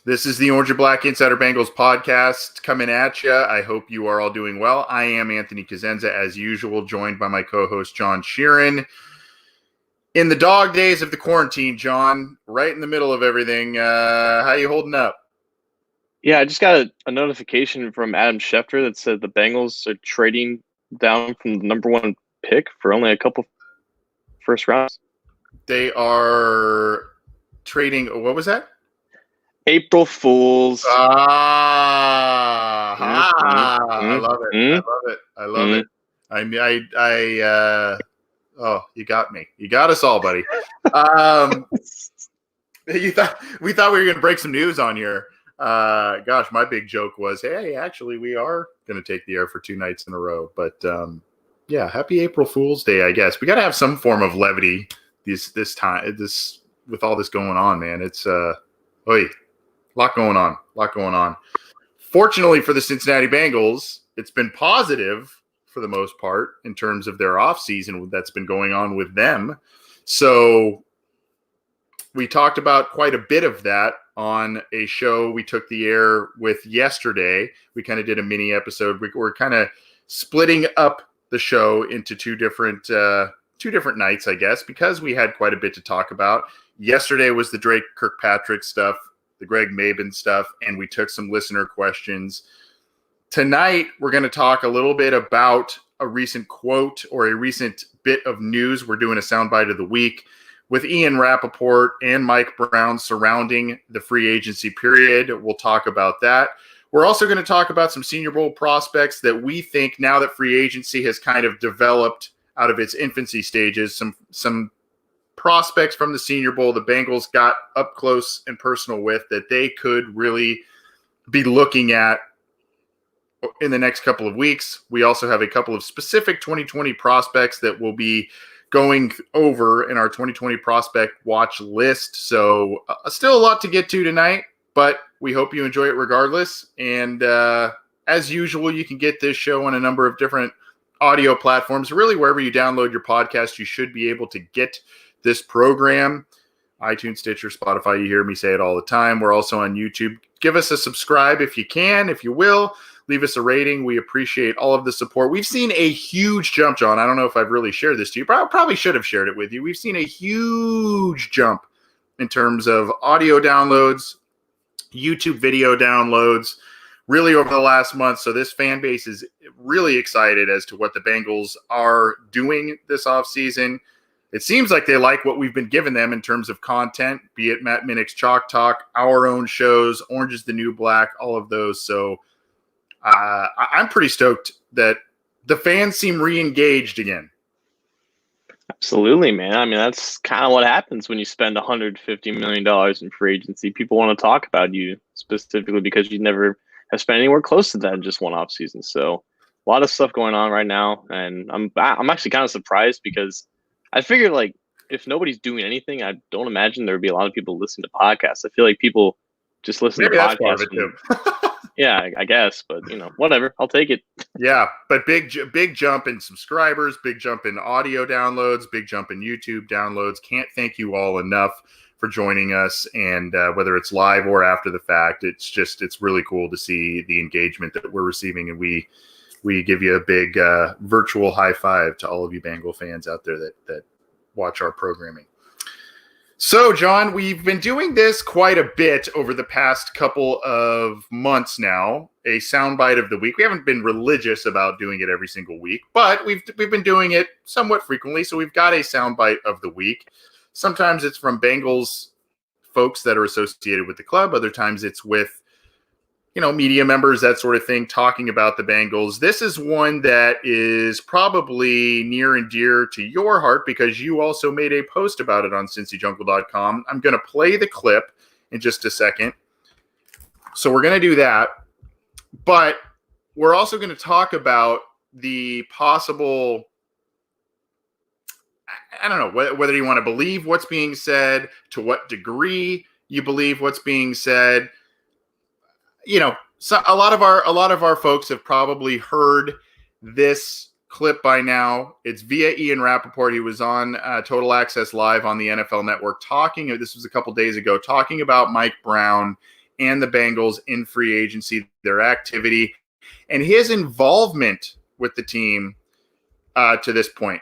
This is the Orange and Black Insider Bengals podcast coming at you. I hope you are all doing well. I am Anthony Cosenza, as usual, joined by my co-host, John Sheeran. In the dog days of the quarantine, John, right in the middle of everything, how you holding up? Yeah, I just got a notification from Adam Schefter that said the Bengals are trading down from the number one pick for only a couple first rounds. They are trading, what was that? April Fools. I love it. I love it. Oh, you got me. You got us all, buddy. We thought we were going to break some news on here. Gosh, my big joke was, hey, actually, we are going to take the air for 2 nights in a row. But yeah, happy April Fool's Day, I guess. We got to have some form of levity this time. With all this going on, man. It's a lot going on. Fortunately for the Cincinnati Bengals, it's been positive for the most part in terms of their offseason that's been going on with them. So we talked about quite a bit of that on a show we took the air with yesterday. We kind of did a mini episode. We're kind of splitting up the show into two different nights, I guess, because we had quite a bit to talk about. Yesterday was the Drake Kirkpatrick stuff, the Greg Maben stuff, and we took some listener questions. Tonight, we're going to talk a little bit about a recent quote or a recent bit of news. We're doing a soundbite of the week with Ian Rappaport and Mike Brown surrounding the free agency period. We'll talk about that. We're also going to talk about some Senior Bowl prospects that we think, now that free agency has kind of developed out of its infancy stages, some prospects from the Senior Bowl the Bengals got up close and personal with that they could really be looking at in the next couple of weeks. We also have a couple of specific 2020 prospects that we'll be going over in our 2020 prospect watch list. So still a lot to get to tonight, but we hope you enjoy it regardless. And as usual, you can get this show on a number of different audio platforms. Really, wherever you download your podcast, you should be able to get this program. iTunes, Stitcher, Spotify, you hear me say it all the time. We're also on YouTube. Give us a subscribe if you can, if you will. Leave us a rating. We appreciate all of the support. We've seen a huge jump, John. I don't know if I've really shared this to you, but I probably should have shared it with you. We've seen a huge jump in terms of audio downloads, YouTube video downloads, really over the last month. So this fan base is really excited as to what the Bengals are doing this offseason. It seems like they like what we've been giving them in terms of content, be it Matt Minnick's Chalk Talk, our own shows, Orange is the New Black, all of those. So I'm pretty stoked that the fans seem re-engaged again. Absolutely, man. I mean, that's kind of what happens when you spend $150 million in free agency. People want to talk about you specifically because you never have spent anywhere close to that in just one offseason. So a lot of stuff going on right now. And I'm actually kind of surprised because I figured, like, if nobody's doing anything, I don't imagine there would be a lot of people listening to podcasts. I feel like people just listen to podcasts. Part of it too. Yeah, I guess, but whatever. I'll take it. Yeah, but big jump in subscribers, big jump in audio downloads, big jump in YouTube downloads. Can't thank you all enough for joining us, and whether it's live or after the fact, it's really cool to see the engagement that we're receiving, and we give you a big virtual high five to all of you Bengal fans out there that watch our programming. So, John, we've been doing this quite a bit over the past couple of months now, a soundbite of the week. We haven't been religious about doing it every single week, but we've been doing it somewhat frequently, so we've got a soundbite of the week. Sometimes it's from Bengals folks that are associated with the club. Other times it's with media members, that sort of thing, talking about the Bengals. This is one that is probably near and dear to your heart because you also made a post about it on CincyJungle.com. I'm going to play the clip in just a second. So we're going to do that. But we're also going to talk about the possible, I don't know, whether you want to believe what's being said, to what degree you believe what's being said. So a lot of our folks have probably heard this clip by now. It's via Ian Rappaport. He was on Total Access Live on the NFL Network this was a couple days ago, talking about Mike Brown and the Bengals in free agency, their activity, and his involvement with the team to this point.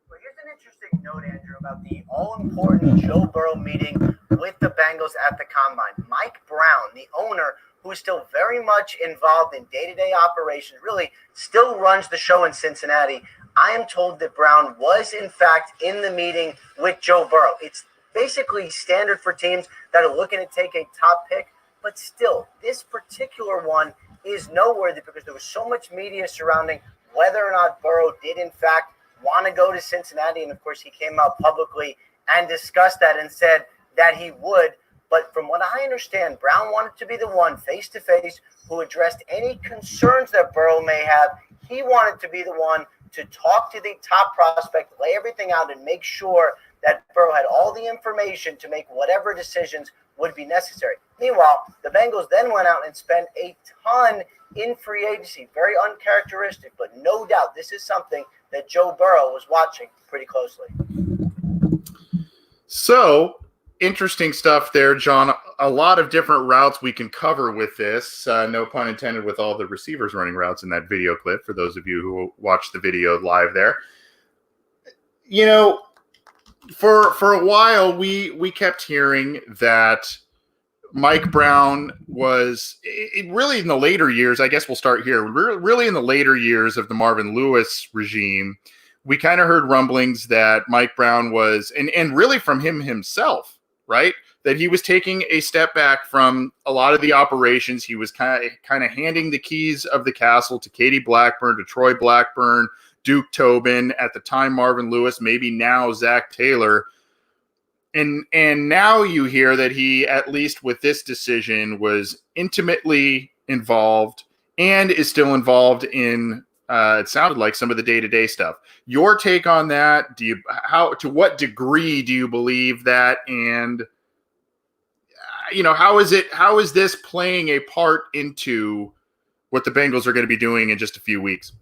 Well, here's an interesting note, Andrew, about the all-important Joe Burrow meeting with the Bengals at the Combine. Mike Brown, the owner, who is still very much involved in day-to-day operations, really still runs the show in Cincinnati. I am told that Brown was, in fact, in the meeting with Joe Burrow. It's basically standard for teams that are looking to take a top pick, but still, this particular one is noteworthy because there was so much media surrounding whether or not Burrow did, in fact, want to go to Cincinnati. And, of course, he came out publicly and discussed that and said that he would. But from what I understand, Brown wanted to be the one face-to-face who addressed any concerns that Burrow may have. He wanted to be the one to talk to the top prospect, lay everything out, and make sure that Burrow had all the information to make whatever decisions would be necessary. Meanwhile, the Bengals then went out and spent a ton in free agency. Very uncharacteristic, but no doubt this is something that Joe Burrow was watching pretty closely. So, interesting stuff there, John. A lot of different routes we can cover with this. No pun intended with all the receivers running routes in that video clip, for those of you who watched the video live there. You know, for a while, we kept hearing that Mike Brown was really in the later years. I guess we'll start here. Really in the later years of the Marvin Lewis regime, we kind of heard rumblings that Mike Brown was, and really from him himself, right? That he was taking a step back from a lot of the operations. He was kind of handing the keys of the castle to Katie Blackburn, to Troy Blackburn, Duke Tobin, at the time Marvin Lewis, maybe now Zach Taylor. And now you hear that he, at least with this decision, was intimately involved and is still involved in, it sounded like, some of the day-to-day stuff. Your take on that? To what degree do you believe that? And, how is this playing a part into what the Bengals are going to be doing in just a few weeks?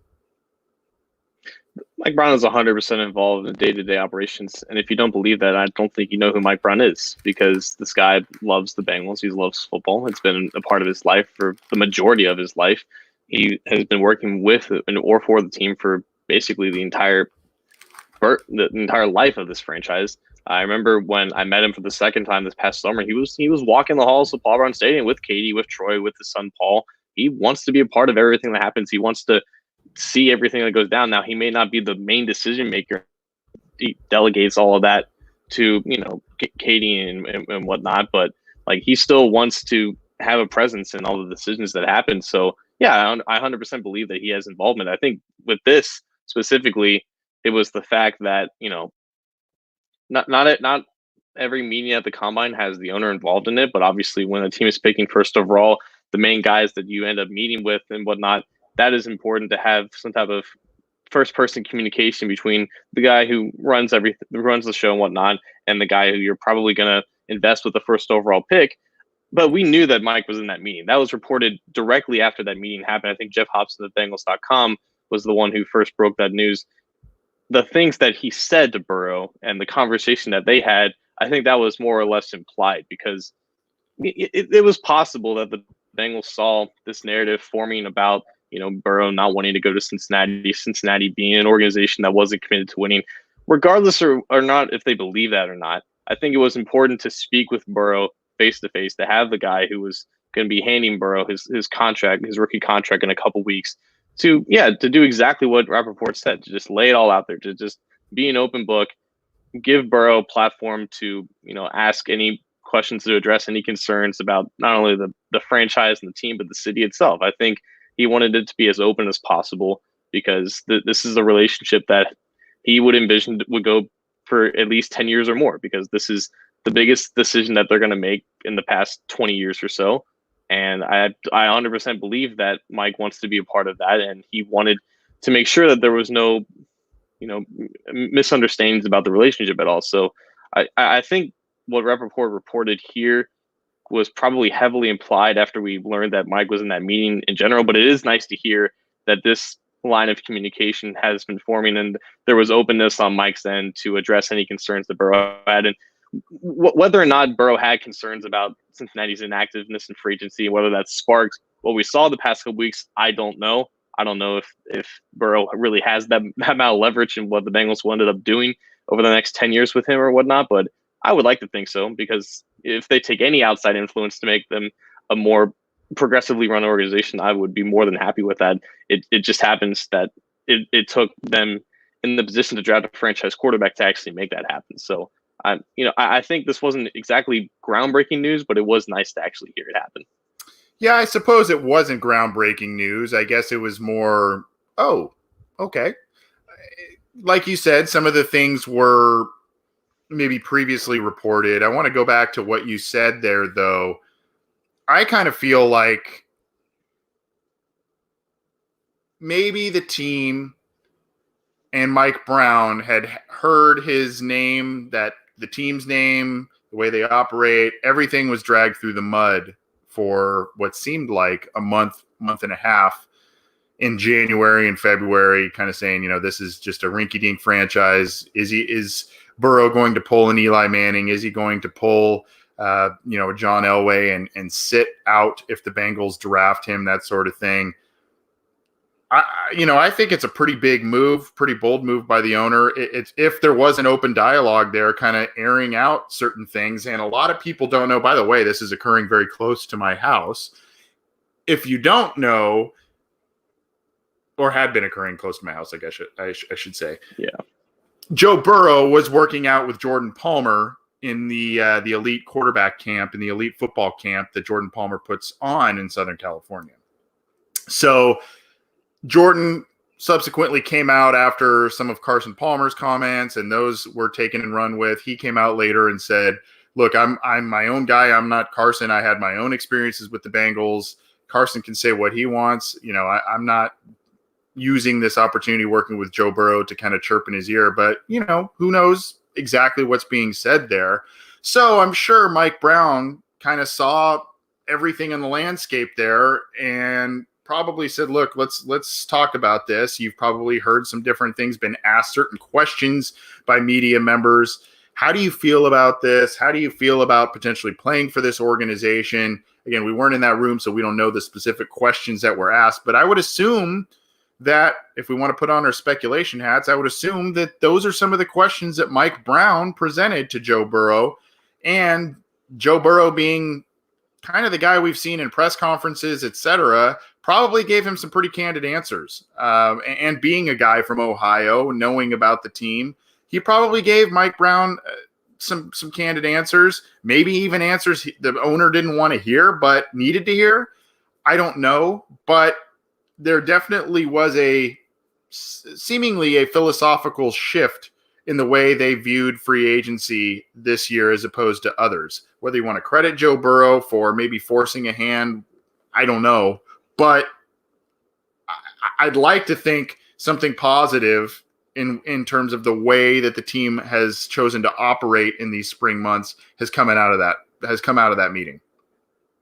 Mike Brown is 100% involved in day-to-day operations. And if you don't believe that, I don't think you know who Mike Brown is, because this guy loves the Bengals. He loves football. It's been a part of his life for the majority of his life. He has been working with or for the team for basically the entire life of this franchise. I remember when I met him for the second time this past summer, he was walking the halls of Paul Brown Stadium with Katie, with Troy, with his son Paul. He wants to be a part of everything that happens. He wants to see everything that goes down. Now, he may not be the main decision maker. He delegates all of that to, Katie and whatnot, but like, he still wants to have a presence in all the decisions that happen. So yeah, I 100% believe that he has involvement. I think with this specifically, it was the fact that, not every meeting at the Combine has the owner involved in it, but obviously when a team is picking first overall, the main guys that you end up meeting with and whatnot, that is important to have some type of first-person communication between the guy who runs the show and whatnot, and the guy who you're probably going to invest with the first overall pick. But we knew that Mike was in that meeting. That was reported directly after that meeting happened. I think Jeff Hobson of Bengals.com was the one who first broke that news. The things that he said to Burrow and the conversation that they had, I think that was more or less implied, because it was possible that the Bengals saw this narrative forming about, Burrow not wanting to go to Cincinnati being an organization that wasn't committed to winning, regardless or not if they believe that or not. I think it was important to speak with Burrow face to face, to have the guy who was going to be handing Burrow his contract, his rookie contract in a couple weeks, to do exactly what Rappaport said, to just lay it all out there, to just be an open book, give Burrow a platform to, ask any questions, to address any concerns about not only the franchise and the team, but the city itself. I think he wanted it to be as open as possible, because this is a relationship that he would envision would go for at least 10 years or more, because this is the biggest decision that they're going to make in the past 20 years or so. And I 100% believe that Mike wants to be a part of that, and he wanted to make sure that there was no, misunderstandings about the relationship at all. So I think what Rappaport reported here was probably heavily implied after we learned that Mike was in that meeting in general, but it is nice to hear that this line of communication has been forming, and there was openness on Mike's end to address any concerns that Burrow had. And whether or not Burrow had concerns about Cincinnati's inactiveness and free agency, whether that sparked what we saw the past couple weeks, I don't know. I don't know if Burrow really has that amount of leverage and what the Bengals will end up doing over the next 10 years with him or whatnot, but I would like to think so, because if they take any outside influence to make them a more progressively run organization, I would be more than happy with that. It just happens that it took them in the position to draft a franchise quarterback to actually make that happen. So I think this wasn't exactly groundbreaking news, but it was nice to actually hear it happen. Yeah, I suppose it wasn't groundbreaking news. I guess it was more, oh, okay. Like you said, some of the things were maybe previously reported. I want to go back to what you said there, though. I kind of feel like maybe the team and Mike Brown had heard his name, that the team's name, the way they operate, everything was dragged through the mud for what seemed like a month and a half in January and February, kind of saying, this is just a rinky-dink franchise. Is Burrow going to pull an Eli Manning? Is he going to pull, John Elway and sit out if the Bengals draft him, that sort of thing? I think it's a pretty big move, pretty bold move by the owner. It's if there was an open dialogue there, kind of airing out certain things. And a lot of people don't know, by the way, this is occurring very close to my house. If you don't know, or had been occurring close to my house, I guess I should say. Yeah. Joe Burrow was working out with Jordan Palmer in the elite quarterback camp, in the elite football camp that Jordan Palmer puts on in Southern California. So Jordan subsequently came out after some of Carson Palmer's comments, and those were taken and run with. He came out later and said, look, I'm my own guy. I'm not Carson. I had my own experiences with the Bengals. Carson can say what he wants. I'm not using this opportunity working with Joe Burrow to kind of chirp in his ear, but who knows exactly what's being said there. So I'm sure Mike Brown kind of saw everything in the landscape there and probably said, look, let's talk about this. You've probably heard some different things, been asked certain questions by media members. How do you feel about this? How do you feel about potentially playing for this organization? Again, we weren't in that room, so we don't know the specific questions that were asked, but I would assume that if we want to put on our speculation hats, I would assume that those are some of the questions that Mike Brown presented to Joe Burrow, and Joe Burrow, being kind of the guy we've seen in press conferences, etc., probably gave him some pretty candid answers. And being a guy from Ohio, knowing about the team, he probably gave Mike Brown some candid answers, maybe even answers the owner didn't want to hear but needed to hear. I don't know, but there definitely was seemingly a philosophical shift in the way they viewed free agency this year as opposed to others. Whether you want to credit Joe Burrow for maybe forcing a hand, I don't know. But I'd like to think something positive in terms of the way that the team has chosen to operate in these spring months has come out of that meeting.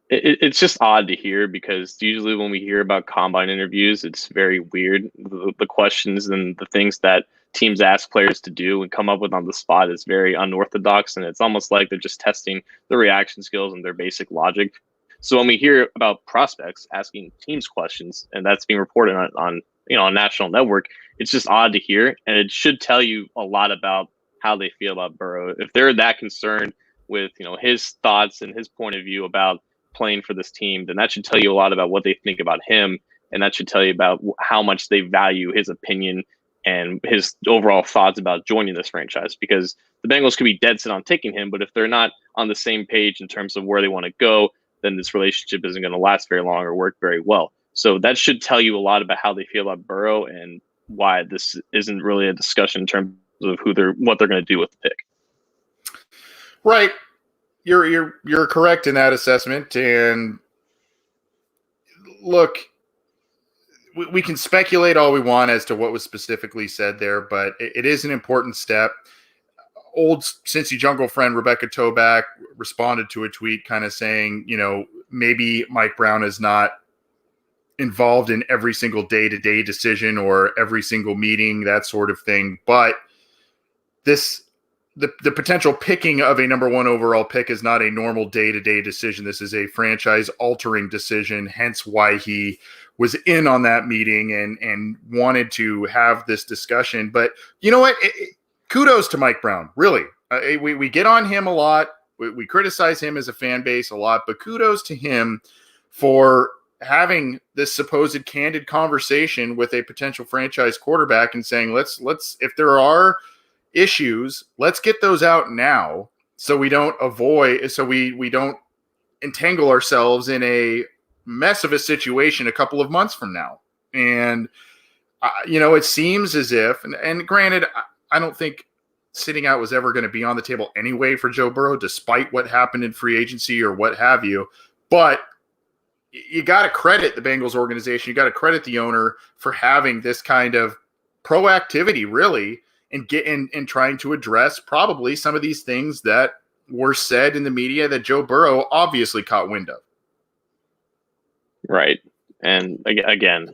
It's just odd to hear, because usually when we hear about combine interviews, it's very weird. The questions and the things that teams ask players to do and come up with on the spot is very unorthodox, and it's almost like they're just testing their reaction skills and their basic logic. So when we hear about prospects asking teams questions, and that's being reported on a national network, it's just odd to hear, and it should tell you a lot about how they feel about Burrow. If they're that concerned with his thoughts and his point of view about playing for this team, then that should tell you a lot about what they think about him, and that should tell you about how much they value his opinion and his overall thoughts about joining this franchise. Because the Bengals could be dead set on taking him, but if they're not on the same page in terms of where they want to go, then this relationship isn't going to last very long or work very well. So that should tell you a lot about how they feel about Burrow and why this isn't really a discussion in terms of what they're going to do with the pick. Right. You're correct in that assessment. And look, we can speculate all we want as to what was specifically said there, but it is an important step. Old Cincy Jungle friend Rebecca Toback responded to a tweet kind of saying, maybe Mike Brown is not involved in every single day-to-day decision or every single meeting, that sort of thing. But this the potential picking of a number 1 overall pick is not a normal day-to-day decision. This is a franchise-altering decision, hence why he was in on that meeting and wanted to have this discussion. But you know what? Kudos to Mike Brown, really. We get on him a lot. We criticize him as a fan base a lot, but kudos to him for having this supposed candid conversation with a potential franchise quarterback and saying, let's if there are issues, let's get those out now so we don't entangle ourselves in a mess of a situation a couple of months from now. And it seems as if, and granted, I don't think sitting out was ever going to be on the table anyway for Joe Burrow, despite what happened in free agency or what have you. But you got to credit the Bengals organization. You got to credit the owner for having this kind of proactivity, really, and trying to address probably some of these things that were said in the media that Joe Burrow obviously caught wind of. Right. And again,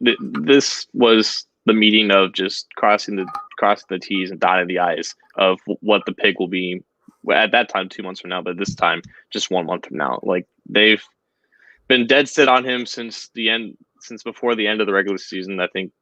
this was the meeting of just crossing the T's and dotting the I's of what the pick will be at that time 2 months from now, but this time just 1 month from now. Like, they've been dead set on him since before the end of the regular season. I think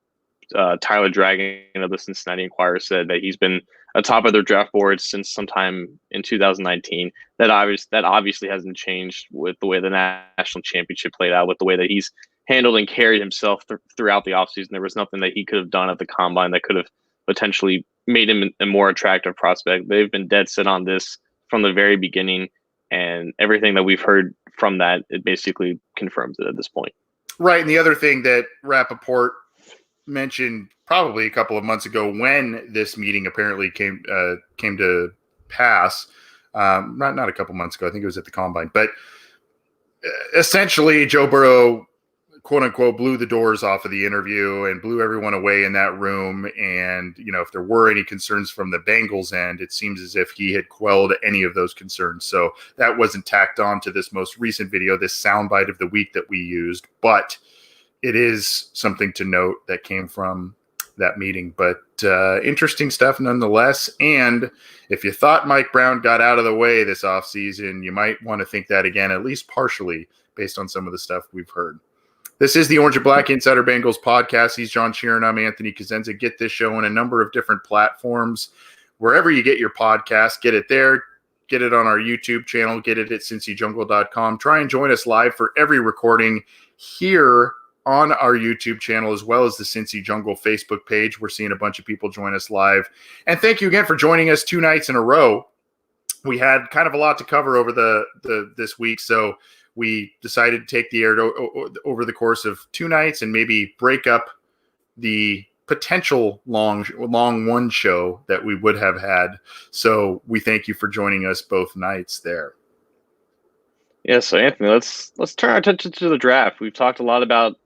Tyler Dragon of the Cincinnati Enquirer said that he's been atop of their draft board since sometime in 2019. That obviously hasn't changed with the way the national championship played out, with the way that he's handled and carried himself throughout the offseason. There was nothing that he could have done at the combine that could have potentially made him a more attractive prospect. They've been dead set on this from the very beginning, and everything that we've heard from that, it basically confirms it at this point. Right, and the other thing that Rappaport mentioned probably a couple of months ago when this meeting apparently came to pass, not a couple months ago, I think it was at the combine, but essentially Joe Burrow, quote unquote, blew the doors off of the interview and blew everyone away in that room. And, if there were any concerns from the Bengals end, it seems as if he had quelled any of those concerns. So that wasn't tacked on to this most recent video, this soundbite of the week that we used, but it is something to note that came from that meeting. But interesting stuff nonetheless. And if you thought Mike Brown got out of the way this offseason, you might want to think that again, at least partially, based on some of the stuff we've heard. This is the Orange and Black Insider Bengals podcast. He's John Sheeran. I'm Anthony Cosenza. Get this show on a number of different platforms. Wherever you get your podcast, get it there. Get it on our YouTube channel. Get it at cincyjungle.com. Try and join us live for every recording here on our YouTube channel, as well as the Cincy Jungle Facebook page. We're seeing a bunch of people join us live. And thank you again for joining us 2 nights in a row. We had kind of a lot to cover over this week, so we decided to take the air over the course of 2 nights and maybe break up the potential long one show that we would have had. So we thank you for joining us both nights there. Yeah, so Anthony, let's turn our attention to the draft. We've talked a lot about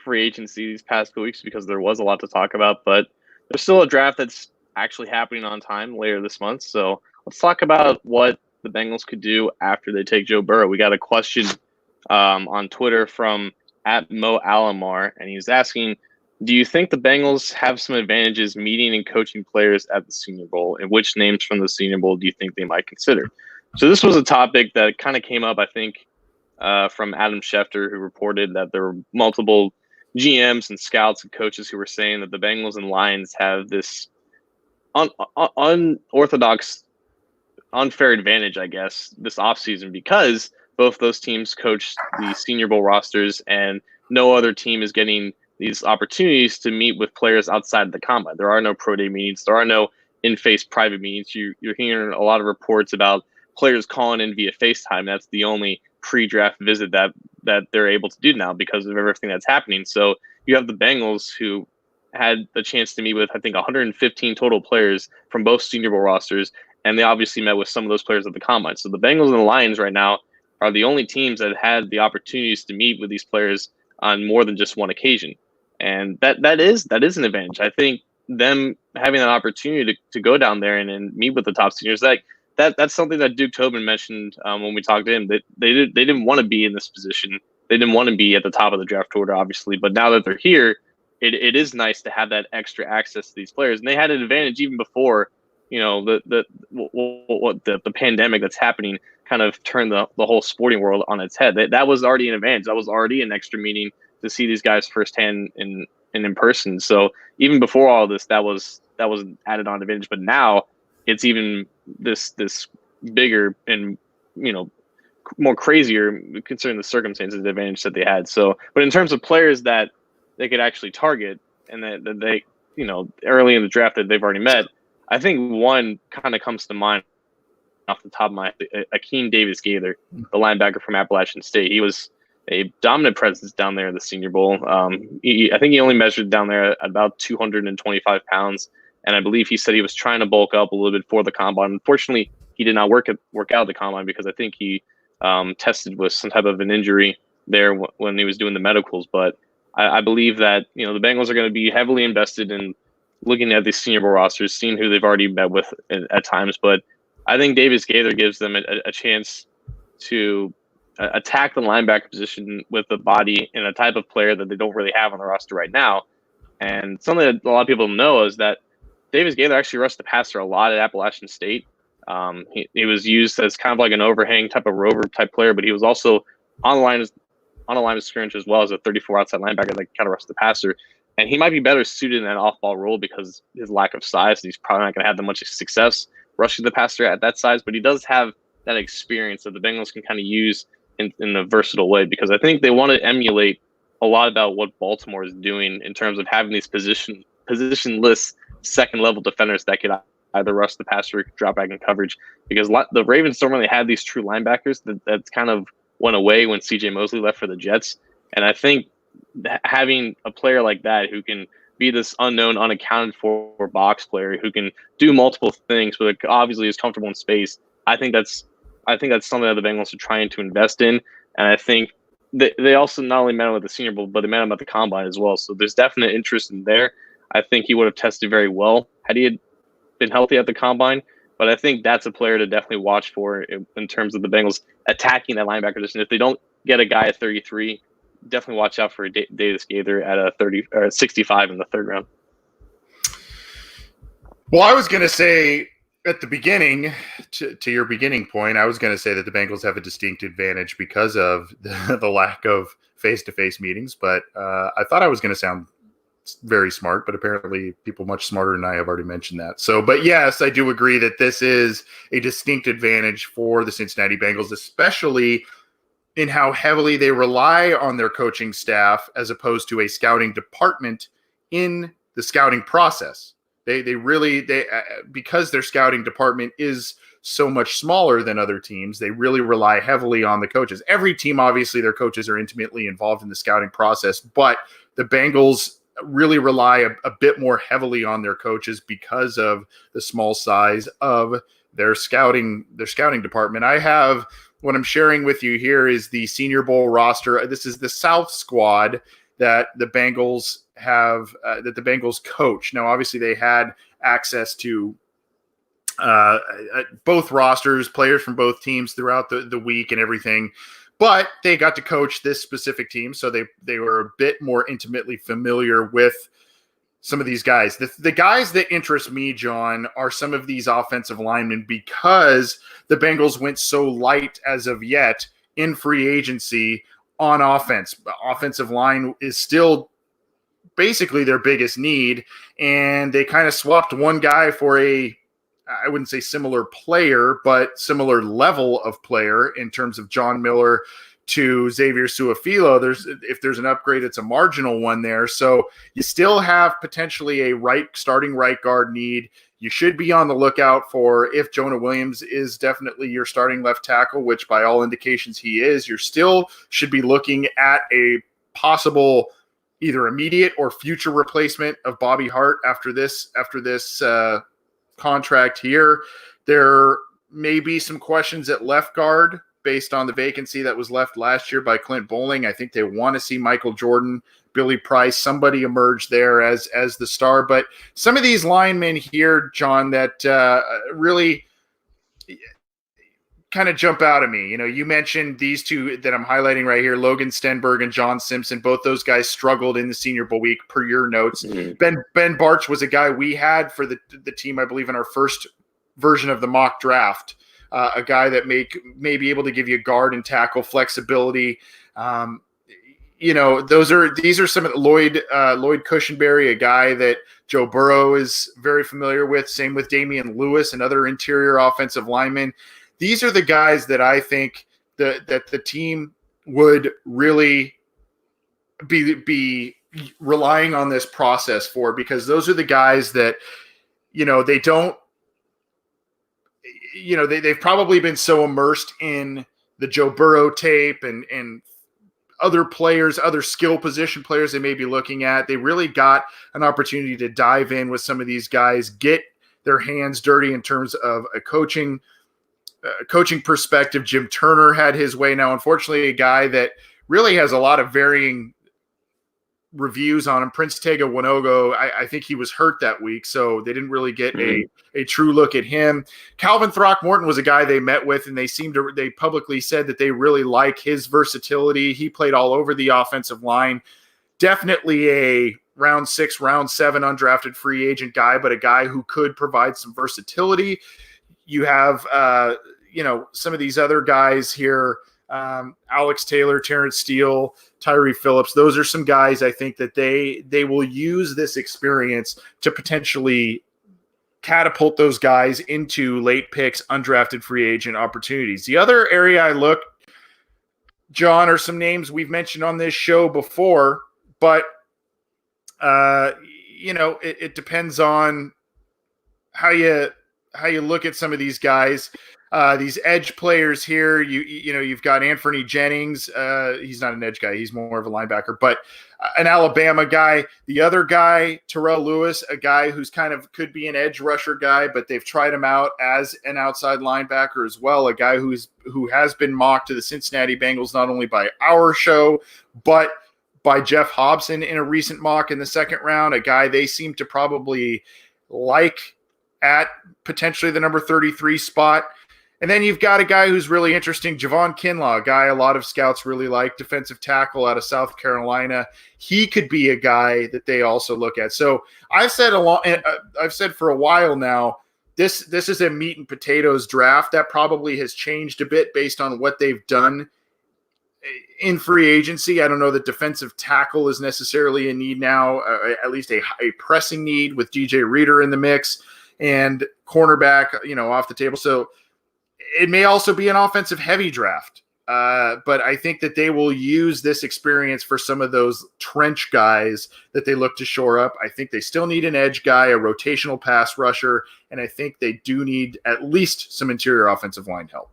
free agency these past 2 weeks because there was a lot to talk about, but there's still a draft that's actually happening on time later this month. So let's talk about what the Bengals could do after they take Joe Burrow. We got a question on Twitter from @MoAlamar, and he's asking, do you think the Bengals have some advantages meeting and coaching players at the Senior Bowl? And which names from the Senior Bowl do you think they might consider? So this was a topic that kind of came up, I think, from Adam Schefter, who reported that there were multiple GMs and scouts and coaches who were saying that the Bengals and Lions have this unorthodox, unfair advantage, I guess, this offseason because both those teams coach the Senior Bowl rosters and no other team is getting these opportunities to meet with players outside of the combine. There are no pro day meetings. There are no in-face private meetings. You're hearing a lot of reports about players calling in via FaceTime. That's the only pre-draft visit that they're able to do now because of everything that's happening. So you have the Bengals who had the chance to meet with, I think, 115 total players from both Senior Bowl rosters, and they obviously met with some of those players at the combine. So the Bengals and the Lions right now are the only teams that had the opportunities to meet with these players on more than just one occasion. And that is an advantage. I think them having that opportunity to go down there and meet with the top seniors, that's something that Duke Tobin mentioned when we talked to him. That they didn't want to be in this position. They didn't want to be at the top of the draft order, obviously. But now that they're here, it is nice to have that extra access to these players. And they had an advantage even before the pandemic that's happening kind of turned the whole sporting world on its head. That was already an advantage. That was already an extra meeting to see these guys firsthand and in person. So even before all this, that was an added on advantage. But now it's even this bigger and more crazier considering the circumstances, the advantage that they had. So, but in terms of players that they could actually target and that they early in the draft that they've already met, I think one kind of comes to mind off the top of my head, Akeem Davis-Gaither, the linebacker from Appalachian State. He was a dominant presence down there in the Senior Bowl. I think he only measured down there about 225 pounds, and I believe he said he was trying to bulk up a little bit for the combine. Unfortunately, he did not work out at the combine because I think he tested with some type of an injury there when he was doing the medicals. But I believe that the Bengals are going to be heavily invested in looking at these Senior Bowl rosters, seeing who they've already met with at times. But I think Davis-Gaither gives them a chance to attack the linebacker position with the body and a type of player that they don't really have on the roster right now. And something that a lot of people know is that Davis-Gaither actually rushed the passer a lot at Appalachian State. He was used as kind of like an overhang type of rover type player, but he was also on the line of scrimmage as well as a 34 outside linebacker that kind of rushed the passer. And he might be better suited in that off-ball role because his lack of size. He's probably not going to have that much success rushing the passer at that size, but he does have that experience that the Bengals can kind of use in a versatile way, because I think they want to emulate a lot about what Baltimore is doing in terms of having these positionless second-level defenders that could either rush the passer or drop back in coverage, because the Ravens don't really have these true linebackers. That's kind of went away when C.J. Mosley left for the Jets. And I think having a player like that who can be this unknown, unaccounted for box player who can do multiple things, but obviously is comfortable in space, I think that's something that the Bengals are trying to invest in. And I think they also not only met him at the Senior Bowl, but they met him at the Combine as well. So there's definite interest in there. I think he would have tested very well had he been healthy at the Combine. But I think that's a player to definitely watch for in terms of the Bengals attacking that linebacker position. If they don't get a guy at 33, definitely watch out for Davis-Gaither at a 30 or 65 in the third round. Well, I was going to say at the beginning, to your beginning point, I was going to say that the Bengals have a distinct advantage because of the lack of face-to-face meetings. But I thought I was going to sound very smart, but apparently people much smarter than I have already mentioned that. So, but yes, I do agree that this is a distinct advantage for the Cincinnati Bengals, especially in how heavily they rely on their coaching staff as opposed to a scouting department in the scouting process. They really because their scouting department is so much smaller than other teams, they really rely heavily on the coaches. Every team, obviously, their coaches are intimately involved in the scouting process, but the Bengals really rely a bit more heavily on their coaches because of the small size of their scouting department. I have what I'm sharing with you here is the Senior Bowl roster. This is the South squad that the Bengals have, that the Bengals coach. Now, obviously, they had access to both rosters, players from both teams throughout the week and everything, but they got to coach this specific team, so they were a bit more intimately familiar with some of these guys. The guys that interest me, John, are some of these offensive linemen because the Bengals went so light as of yet in free agency on offense. Offensive line is still basically their biggest need, and they kind of swapped one guy for I wouldn't say similar player, but similar level of player in terms of John Miller to Xavier Su'a-Filo. If there's an upgrade, it's a marginal one there. So you still have potentially a starting right guard need. You should be on the lookout for, if Jonah Williams is definitely your starting left tackle, which by all indications he is, you still should be looking at a possible either immediate or future replacement of Bobby Hart after this contract here. There may be some questions at left guard based on the vacancy that was left last year by Clint Bowling. I think they want to see Michael Jordan, Billy Price, somebody emerge there as the star. But some of these linemen here, John, that really kind of jump out at me. You mentioned these two that I'm highlighting right here, Logan Stenberg and John Simpson. Both those guys struggled in the Senior Bowl week per your notes. Mm-hmm. Ben Barch was a guy we had for the team, I believe, in our first version of the mock draft. A guy that may be able to give you guard and tackle flexibility. These are some of Lloyd Cushenberry, a guy that Joe Burrow is very familiar with. Same with Damian Lewis, another interior offensive lineman. These are the guys that I think that the team would really be relying on this process for, because those are the guys that, they've probably been so immersed in the Joe Burrow tape and other players, other skill position players they may be looking at. They really got an opportunity to dive in with some of these guys, get their hands dirty in terms of a coaching perspective. Jim Turner had his way. Now, unfortunately, a guy that really has a lot of varying reviews on him, Prince Tega Winogo, I think he was hurt that week, so they didn't really get a true look at him. Calvin Throckmorton was a guy they met with, and they publicly said that they really like his versatility. He played all over the offensive line. Definitely a round 6, round 7 undrafted free agent guy, but a guy who could provide some versatility. You have, some of these other guys here, Alex Taylor, Terrence Steele, Tyree Phillips. Those are some guys I think that they will use this experience to potentially catapult those guys into late picks, undrafted free agent opportunities. The other area I look, John, are some names we've mentioned on this show before, but it depends on how you look at some of these guys. These edge players here, you've got Anthony Jennings. He's not an edge guy. He's more of a linebacker, but an Alabama guy. The other guy, Terrell Lewis, a guy who's kind of could be an edge rusher guy, but they've tried him out as an outside linebacker as well. A guy who has been mocked to the Cincinnati Bengals, not only by our show, but by Jeff Hobson in a recent mock in the second round. A guy they seem to probably like at potentially the number 33 spot. And then you've got a guy who's really interesting, Javon Kinlaw, a guy a lot of scouts really like, defensive tackle out of South Carolina. He could be a guy that they also look at. So I've said for a while now, this is a meat and potatoes draft that probably has changed a bit based on what they've done in free agency. I don't know that defensive tackle is necessarily a need now, at least a pressing need with DJ Reader in the mix, and cornerback, off the table. So it may also be an offensive heavy draft, but I think that they will use this experience for some of those trench guys that they look to shore up. I think they still need an edge guy, a rotational pass rusher, and I think they do need at least some interior offensive line help.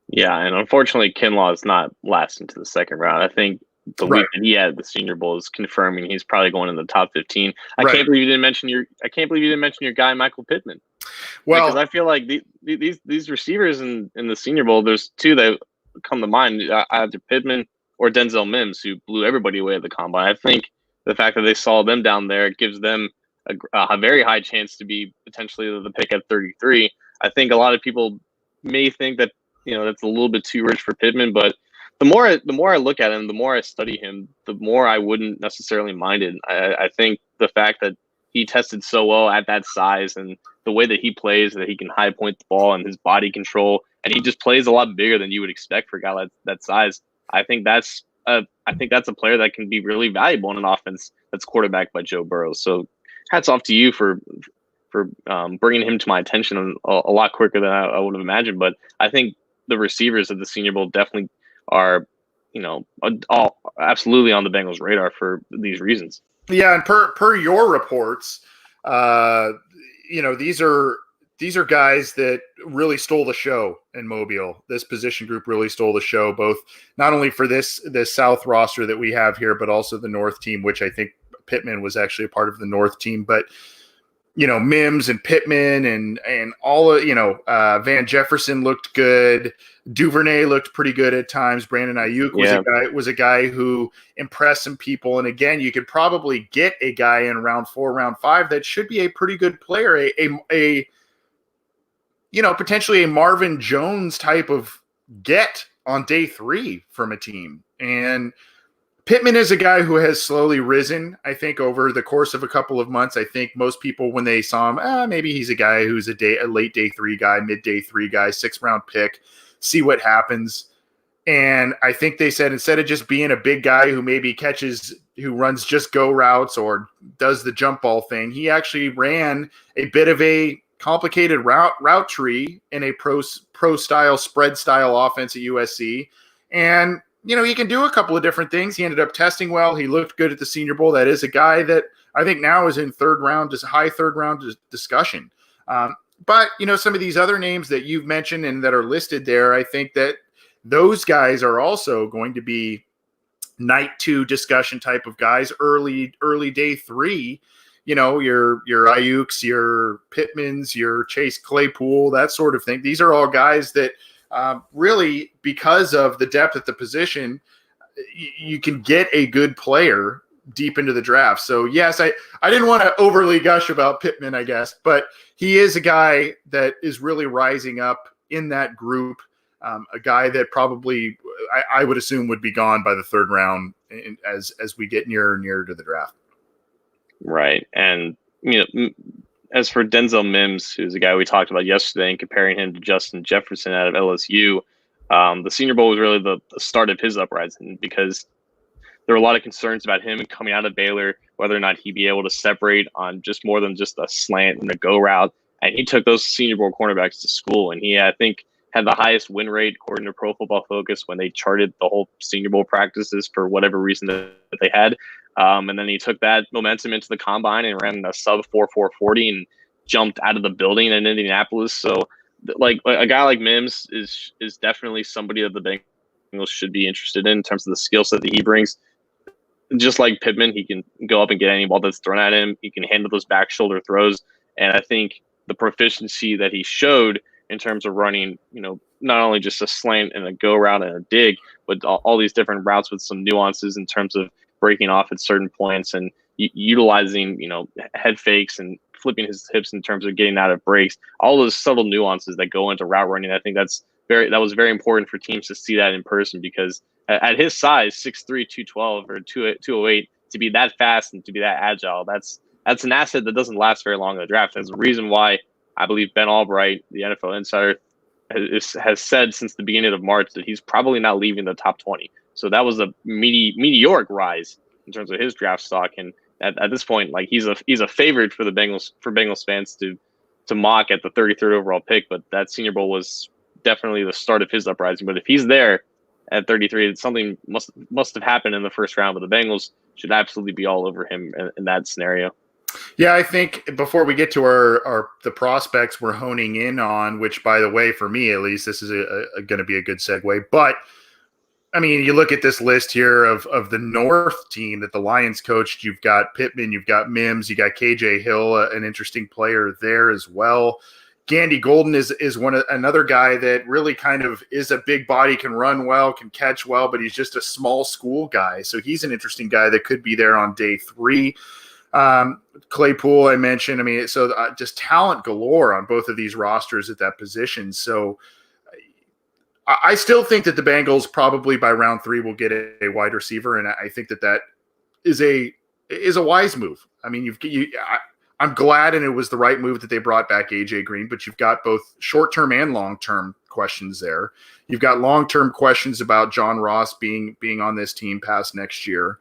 Yeah, and unfortunately, Kinlaw is not last into the second round. I think the week that he had the Senior Bowl is confirming he's probably going in the top 15. I can't believe you didn't mention your guy Michael Pittman. Well, because I feel like these receivers in the Senior Bowl, there's two that come to mind, either Pittman or Denzel Mims, who blew everybody away at the combine. I think the fact that they saw them down there gives them a very high chance to be potentially the pick at 33. I think a lot of people may think that that's a little bit too rich for Pittman, but the more I look at him, the more I study him, the more I wouldn't necessarily mind it. I think the fact that he tested so well at that size and the way that he plays, that he can high point the ball and his body control, and he just plays a lot bigger than you would expect for a guy that size. I think that's a player that can be really valuable in an offense that's quarterbacked by Joe Burrow. So hats off to you for bringing him to my attention a lot quicker than I would have imagined. But I think the receivers of the Senior Bowl definitely are, all absolutely on the Bengals' radar for these reasons. Yeah, and per your reports, these are guys that really stole the show in Mobile. This position group really stole the show, both not only for this South roster that we have here, but also the North team, which I think Pittman was actually a part of the North team. But Mims and Pittman and all of, Van Jefferson looked good. Duvernay looked pretty good at times. Brandon Ayuk was a guy who impressed some people. And again, you could probably get a guy in round 4, round 5 that should be a pretty good player, potentially a Marvin Jones type of get on day 3 from a team. And Pittman is a guy who has slowly risen, I think, over the course of a couple of months. I think most people, when they saw him, maybe he's a guy who's a late day 3 guy, mid day 3 guy, 6th-round pick, see what happens. And I think they said instead of just being a big guy who maybe who runs just go routes or does the jump ball thing, he actually ran a bit of a complicated route tree in a pro style, spread style offense at USC. And he can do a couple of different things. He ended up testing well. He looked good at the Senior Bowl. That is a guy that I think now is in high third round discussion. But, some of these other names that you've mentioned and that are listed there, I think that those guys are also going to be night 2 discussion type of guys, early day 3. Your Ayuk's, your Pittmans, your Chase Claypool, that sort of thing. These are all guys that really, because of the depth at the position, you can get a good player deep into the draft. So, yes, I didn't want to overly gush about Pittman, I guess, but he is a guy that is really rising up in that group, a guy that probably I would assume would be gone by the 3rd round as we get nearer and nearer to the draft. Right. And, as for Denzel Mims, who's a guy we talked about yesterday and comparing him to Justin Jefferson out of LSU, the Senior Bowl was really the start of his uprising because there were a lot of concerns about him coming out of Baylor, whether or not he'd be able to separate on just more than just a slant and a go route. And he took those Senior Bowl cornerbacks to school, and he, I think, had the highest win rate according to Pro Football Focus when they charted the whole Senior Bowl practices for whatever reason that they had. And then he took that momentum into the combine and ran a sub 4.40 and jumped out of the building in Indianapolis. So, like a guy like Mims is definitely somebody that the Bengals should be interested in terms of the skill set that he brings. Just like Pittman, he can go up and get any ball that's thrown at him. He can handle those back shoulder throws. And I think the proficiency that he showed in terms of running, not only just a slant and a go route and a dig, but all these different routes with some nuances in terms of breaking off at certain points and utilizing, head fakes and flipping his hips in terms of getting out of breaks, all those subtle nuances that go into route running. I think that was very important for teams to see that in person because at his size, 6'3", 212 or 208, to be that fast and to be that agile, that's an asset that doesn't last very long in the draft. There's a reason why I believe Ben Albright, the NFL insider, has said since the beginning of March that he's probably not leaving the top 20. So that was a meteoric rise in terms of his draft stock. And at this point, like he's a favorite for Bengals fans to mock at the 33rd overall pick. But that Senior Bowl was definitely the start of his uprising. But if he's there at 33, something must have happened in the first round. But the Bengals should absolutely be all over him in that scenario. Yeah, I think before we get to the prospects we're honing in on, which, by the way, for me at least, this is going to be a good segue. But I mean, you look at this list here of the North team that the Lions coached. You've got Pittman, you've got Mims, you got KJ Hill, an interesting player there as well. Gandy Golden is another guy that really kind of is a big body, can run well, can catch well, but he's just a small school guy. So he's an interesting guy that could be there on day 3. Claypool, I mentioned. I mean, so just talent galore on both of these rosters at that position. So I still think that the Bengals probably by round 3 will get a wide receiver, and I think that is a wise move. I mean, I'm glad, and it was the right move that they brought back AJ Green. But you've got both short-term and long-term questions there. You've got long-term questions about John Ross being on this team past next year.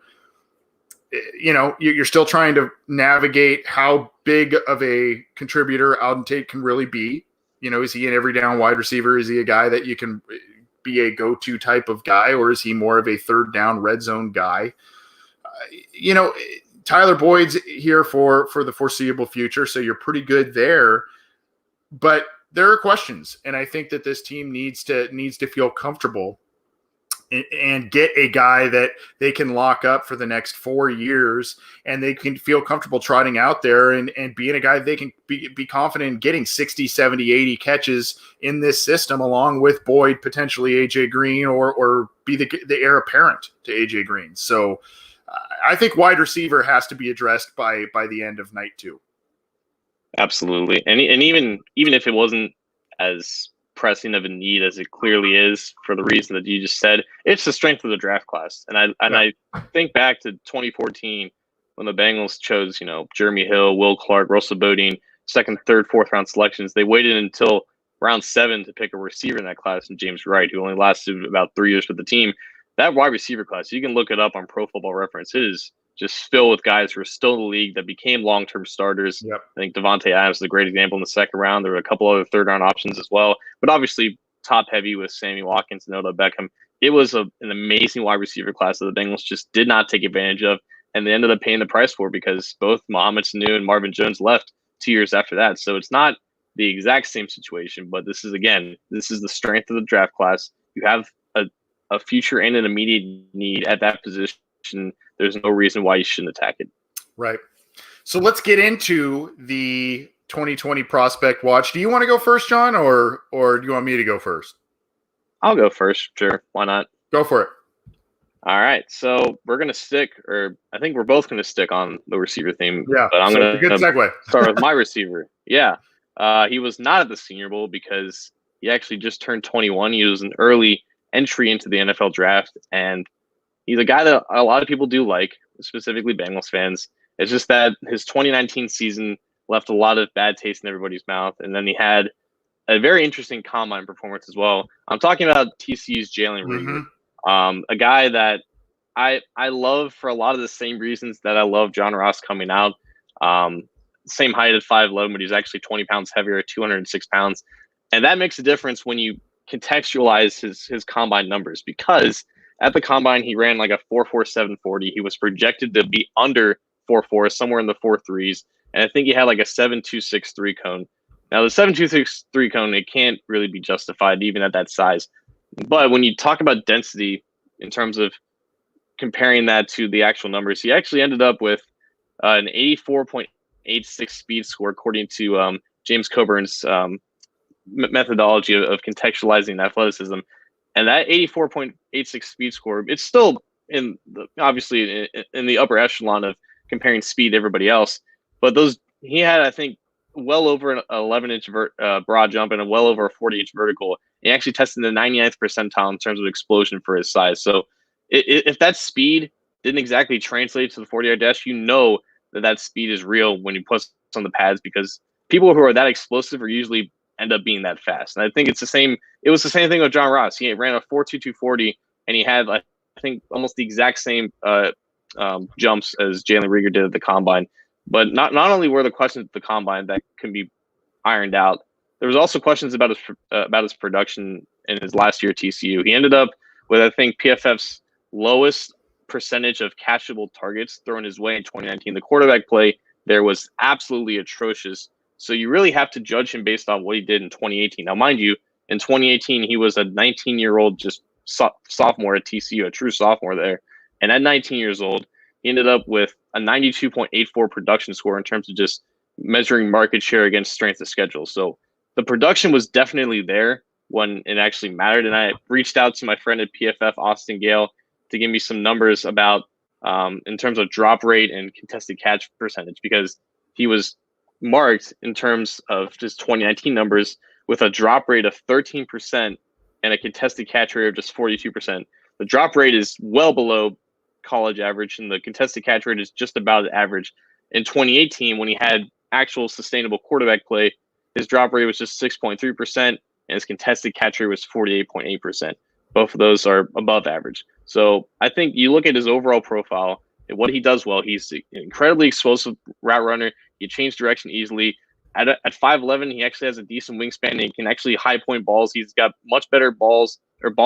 You're still trying to navigate how big of a contributor Alden Tate can really be. Is he an every down wide receiver? Is he a guy that you can be a go-to type of guy, or is he more of a third down red zone guy? Tyler Boyd's here for the foreseeable future, so you're pretty good there. But there are questions, and I think that this team needs to feel comfortable and get a guy that they can lock up for the next 4 years, and they can feel comfortable trotting out there and being a guy they can be confident in getting 60, 70, 80 catches in this system, along with Boyd, potentially AJ Green, or be the heir apparent to AJ Green. So I think wide receiver has to be addressed by the end of night 2. Absolutely. And even if it wasn't as pressing of a need as it clearly is for the reason that you just said. It's the strength of the draft class. And I think back to 2014 when the Bengals chose, Jeremy Hill, Will Clark, Russell Bodine, second, third, fourth round selections. They waited until round 7 to pick a receiver in that class, and James Wright, who only lasted about 3 years with the team. That wide receiver class, you can look it up on Pro Football Reference. It is just filled with guys who are still in the league that became long-term starters. Yep. I think Devontae Adams is a great example in the second round. There were a couple other third-round options as well, but obviously top-heavy with Sammy Watkins and Odell Beckham. It was an amazing wide receiver class that the Bengals just did not take advantage of, and they ended up paying the price for because both Mohamed Sanu and Marvin Jones left 2 years after that. So it's not the exact same situation, but this is the strength of the draft class. You have a future and an immediate need at that position. There's no reason why you shouldn't attack it. Right. So let's get into the 2020 prospect watch. Do you want to go first, John, or do you want me to go first? I'll go first. Sure. Why not? Go for it. All right. So we're going to stick, or I think we're both going to stick on the receiver theme. Yeah. But I'm going to good segue. start with my receiver. Yeah. He was not at the Senior Bowl because he actually just turned 21. He was an early entry into the NFL draft, and he's a guy that a lot of people do like, specifically Bengals fans. It's just that his 2019 season left a lot of bad taste in everybody's mouth, and then he had a very interesting combine performance as well. I'm talking about TCU's Jalen Reagor, a guy that I love for a lot of the same reasons that I love John Ross coming out. Same height at 5'11", but he's actually 20 pounds heavier at 206 pounds, and that makes a difference when you contextualize his combine numbers, because at the combine he ran like a 4.47 40. He was projected to be under 4.4, somewhere in the 4.3s, and I think he had like a 7.263 cone. Now the 7.263 cone, it can't really be justified even at that size, but when you talk about density in terms of comparing that to the actual numbers, he actually ended up with an 84.86 speed score according to James Coburn's methodology of contextualizing athleticism, and that 84.86 speed score, it's still obviously in the upper echelon of comparing speed to everybody else, but he had, I think, well over an 11-inch broad jump and a well over a 40-inch vertical. He actually tested the 99th percentile in terms of explosion for his size. So if that speed didn't exactly translate to the 40-yard dash, that speed is real when you put on the pads, because people who are that explosive are usually end up being that fast. And I think it was the same thing with John Ross. He ran a 4.22 40, and he had, I think, almost the exact same jumps as Jalen Reagor did at the combine. But not only were the questions at the combine that can be ironed out, there was also questions about his production in his last year at TCU. He ended up with, I think, PFF's lowest percentage of catchable targets thrown his way in 2019. The quarterback play there was absolutely atrocious. So you really have to judge him based on what he did in 2018. Now, mind you, in 2018, he was a 19-year-old just sophomore at TCU, a true sophomore there. And at 19 years old, he ended up with a 92.84 production score in terms of just measuring market share against strength of schedule. So the production was definitely there when it actually mattered. And I reached out to my friend at PFF, Austin Gale, to give me some numbers about in terms of drop rate and contested catch percentage, because he was marked in terms of just 2019 numbers with a drop rate of 13% and a contested catch rate of just 42%. The drop rate is well below college average, and the contested catch rate is just about average. In 2018, when he had actual sustainable quarterback play, his drop rate was just 6.3%, and his contested catch rate was 48.8%. Both of those are above average. So I think you look at his overall profile and what he does well. He's an incredibly explosive route runner. He changes direction easily. At 5'11", he actually has a decent wingspan, and he can actually high point balls. He's got much better ball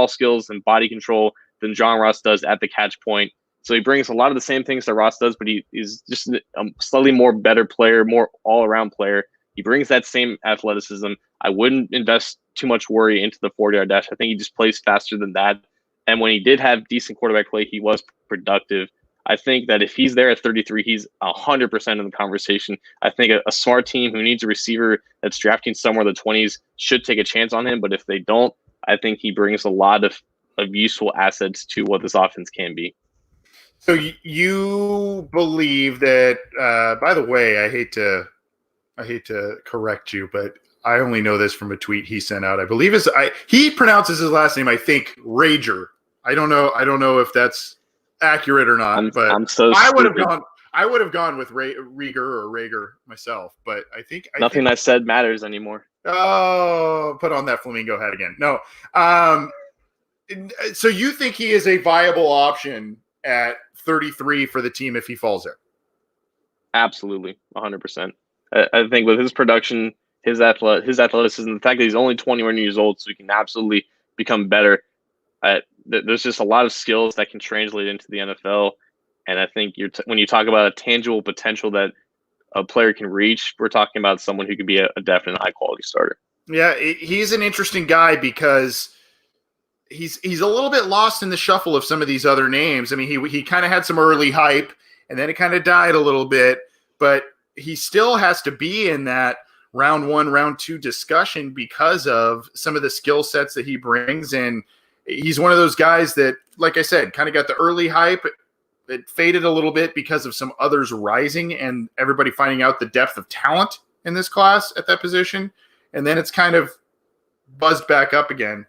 skills and body control than John Ross does at the catch point. So he brings a lot of the same things that Ross does, but he's just a slightly more better player, more all-around player. He brings that same athleticism. I wouldn't invest too much worry into the 40-yard dash. I think he just plays faster than that. And when he did have decent quarterback play, he was productive. I think that if he's there at 33, he's 100% in the conversation. I think a smart team who needs a receiver that's drafting somewhere in the 20s should take a chance on him. But if they don't, I think he brings a lot of useful assets to what this offense can be. So you believe that, by the way, I hate to correct you, but I only know this from a tweet he sent out. I believe he pronounces his last name, I think, Reagor. I don't know if that's accurate or not, but I'm so I would have stupid. gone. I would have gone with Reagor or Reagor myself, but I think Nothing I said matters anymore. Oh, put on that flamingo hat again. No. So you think he is a viable option at 33 for the team if he falls there? Absolutely, 100%. I think with his production, his athleticism, the fact that he's only 21 years old, so he can absolutely become better. There's just a lot of skills that can translate into the NFL, and I think when you talk about a tangible potential that a player can reach, we're talking about someone who could be a definite high quality starter. Yeah, he's an interesting guy because he's a little bit lost in the shuffle of some of these other names. I mean, he kind of had some early hype, and then it kind of died a little bit, but he still has to be in that round 1, round 2 discussion because of some of the skill sets that he brings in. He's one of those guys that, like I said, kind of got the early hype. It faded a little bit because of some others rising and everybody finding out the depth of talent in this class at that position. And then it's kind of buzzed back up again.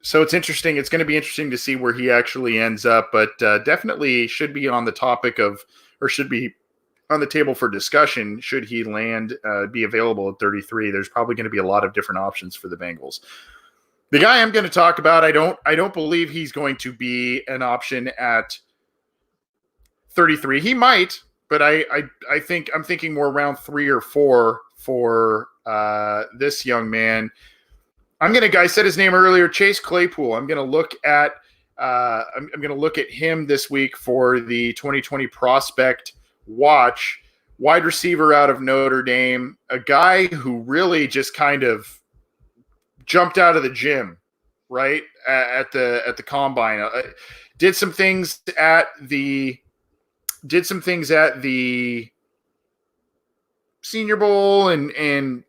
So it's interesting. It's going to be interesting to see where he actually ends up, but definitely should be on the topic of, or should be on the table for discussion. Should he be available at 33? There's probably going to be a lot of different options for the Bengals. The guy I'm going to talk about, I don't believe he's going to be an option at 33. He might, but I think I'm thinking more round 3 or 4 for this young man. I said his name earlier, Chase Claypool. I'm going to look at him this week for the 2020 prospect watch. Wide receiver out of Notre Dame, a guy who really just kind of jumped out of the gym, right at the combine. Did some things at the Senior Bowl and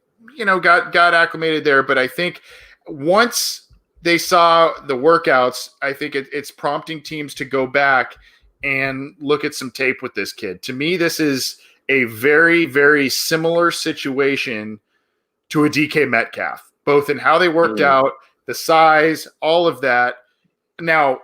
got acclimated there. But I think once they saw the workouts, I think it's prompting teams to go back and look at some tape with this kid. To me, this is a very, very similar situation to a DK Metcalf, both in how they worked out, the size, all of that. Now,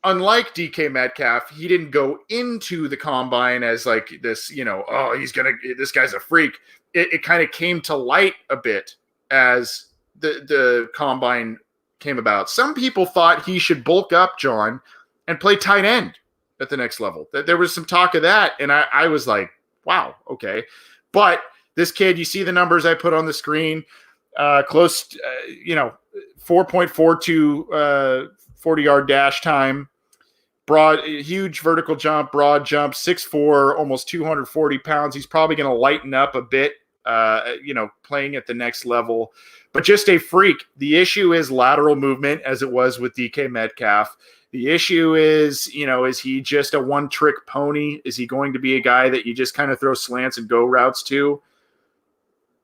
unlike DK Metcalf, he didn't go into the combine as like this, this guy's a freak. It kind of came to light a bit as the combine came about. Some people thought he should bulk up, John, and play tight end at the next level. There was some talk of that, and I was like, wow, okay. But this kid, you see the numbers I put on the screen, close, 4.42 40-yard dash time, broad, huge vertical jump, broad jump, 6'4", almost 240 pounds. He's probably going to lighten up a bit, playing at the next level, but just a freak. The issue is lateral movement, as it was with DK Metcalf. The issue is, is he just a one-trick pony? Is he going to be a guy that you just kind of throw slants and go routes to?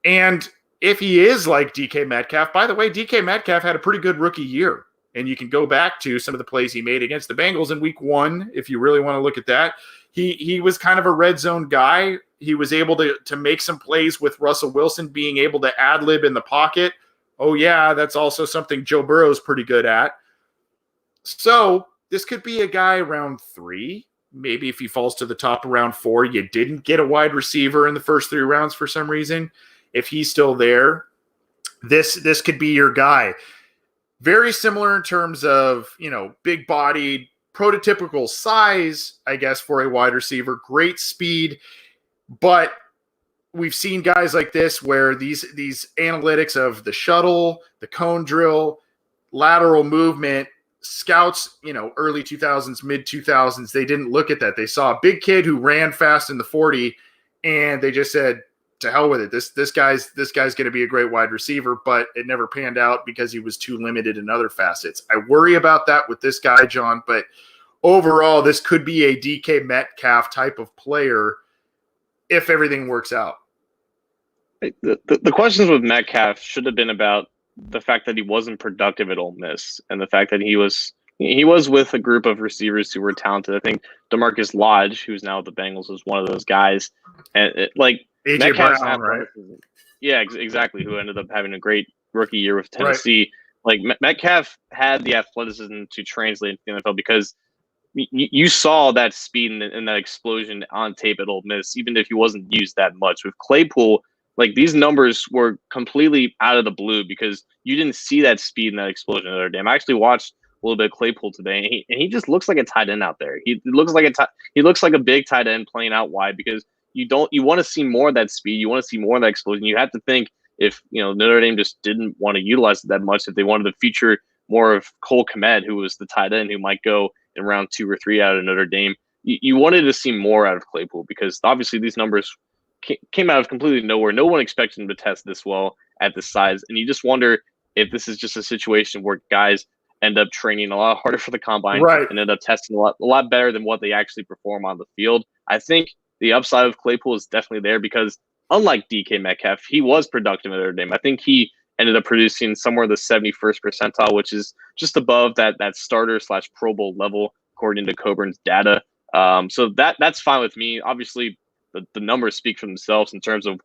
And if he is like DK Metcalf, by the way, DK Metcalf had a pretty good rookie year. And you can go back to some of the plays he made against the Bengals in week 1, if you really want to look at that. He was kind of a red zone guy. He was able to make some plays with Russell Wilson being able to ad-lib in the pocket. Oh, yeah, that's also something Joe Burrow's pretty good at. So this could be a guy round 3. Maybe if he falls to the top of round 4, you didn't get a wide receiver in the first 3 rounds for some reason. If he's still there, this could be your guy. Very similar in terms of, big-bodied, prototypical size, I guess, for a wide receiver. Great speed. But we've seen guys like this where these analytics of the shuttle, the cone drill, lateral movement, scouts, early 2000s, mid-2000s, they didn't look at that. They saw a big kid who ran fast in the 40, and they just said, to hell with it. This guy's going to be a great wide receiver, but it never panned out because he was too limited in other facets. I worry about that with this guy, John, but overall, this could be a DK Metcalf type of player if everything works out. The questions with Metcalf should have been about the fact that he wasn't productive at Ole Miss and the fact that he was with a group of receivers who were talented. I think DeMarcus Lodge, who's now with the Bengals, was one of those guys. And AJ Brown, right? Yeah, exactly. Who ended up having a great rookie year with Tennessee. Right. Like Metcalf had the athleticism to translate into the NFL because you saw that speed and that explosion on tape at Ole Miss, even if he wasn't used that much. With Claypool, like these numbers were completely out of the blue because you didn't see that speed and that explosion the other day. I actually watched a little bit of Claypool today, and he just looks like a tight end out there. He looks like a big tight end playing out wide because you want to see more of that speed, you want to see more of that explosion. You have to think if Notre Dame just didn't want to utilize it that much, if they wanted to feature more of Cole Kmet, who was the tight end who might go in round 2 or 3 out of Notre Dame, you wanted to see more out of Claypool because obviously these numbers came out of completely nowhere. No one expected him to test this well at this size, and you just wonder if this is just a situation where guys end up training a lot harder for the combine and end up testing a lot better than what they actually perform on the field. I think the upside of Claypool is definitely there because unlike DK Metcalf, he was productive at Notre Dame. I think he ended up producing somewhere in the 71st percentile, which is just above that starter / Pro Bowl level, according to Coburn's data. So that's fine with me. Obviously, the numbers speak for themselves in terms of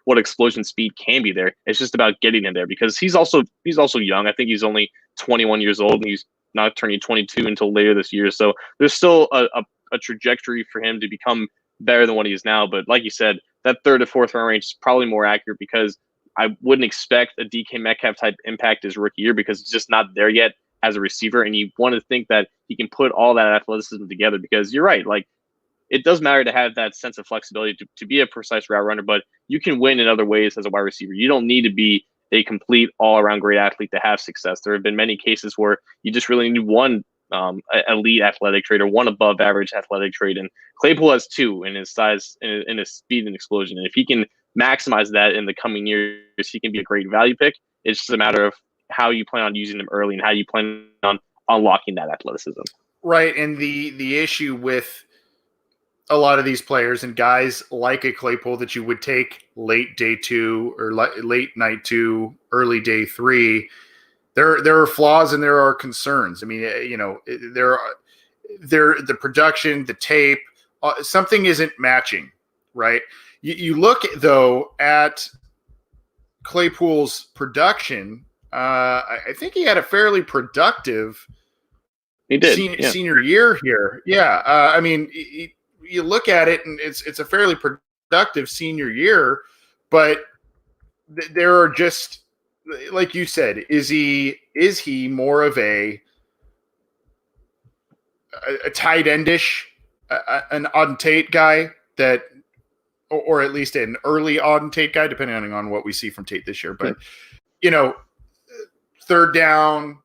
what explosion speed can be there. It's just about getting in there because he's also young. I think he's only 21 years old and he's not turning 22 until later this year. So there's still a trajectory for him to become better than what he is now. But like you said, that 3rd to 4th round range is probably more accurate because I wouldn't expect a DK Metcalf type impact his rookie year because he's just not there yet as a receiver. And you want to think that he can put all that athleticism together because you're right. Like, it does matter to have that sense of flexibility to be a precise route runner, but you can win in other ways as a wide receiver. You don't need to be a complete all-around great athlete to have success. There have been many cases where you just really need one elite athletic trait or one above average athletic trait, and Claypool has 2 in his size, in his speed and explosion. And if he can maximize that in the coming years, he can be a great value pick. It's just a matter of how you plan on using him early and how you plan on unlocking that athleticism. Right, and the issue with a lot of these players and guys like a Claypool that you would take late day 2 or late night 2, early day 3, there are flaws and there are concerns. I mean, the production, the tape, something isn't matching, right? You look though at Claypool's production. I think he had a fairly productive senior year here. Yeah, I mean. You look at it and it's a fairly productive senior year, but there are just, like you said, is he more of a tight endish, an Auden Tate guy that, or at least an early Auden Tate guy, depending on what we see from Tate this year, but 3rd down,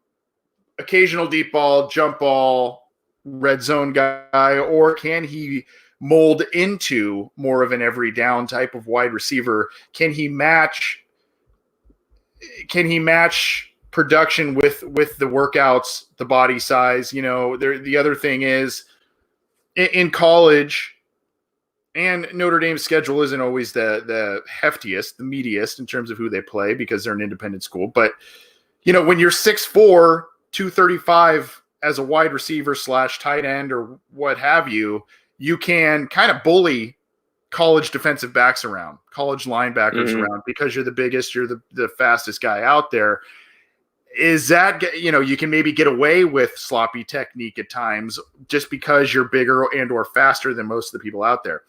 occasional deep ball, jump ball, red zone guy, or can he mold into more of an every down type of wide receiver? Can he match production with the workouts, the body size? The other thing is in college, and Notre Dame's schedule isn't always the heftiest, the meatiest in terms of who they play because they're an independent school. But when you're 6'4", 235 as a wide receiver / tight end or what have you, you can kind of bully college defensive backs around, college linebackers around because you're the biggest, you're the fastest guy out there. Is that, you can maybe get away with sloppy technique at times just because you're bigger and or faster than most of the people out there.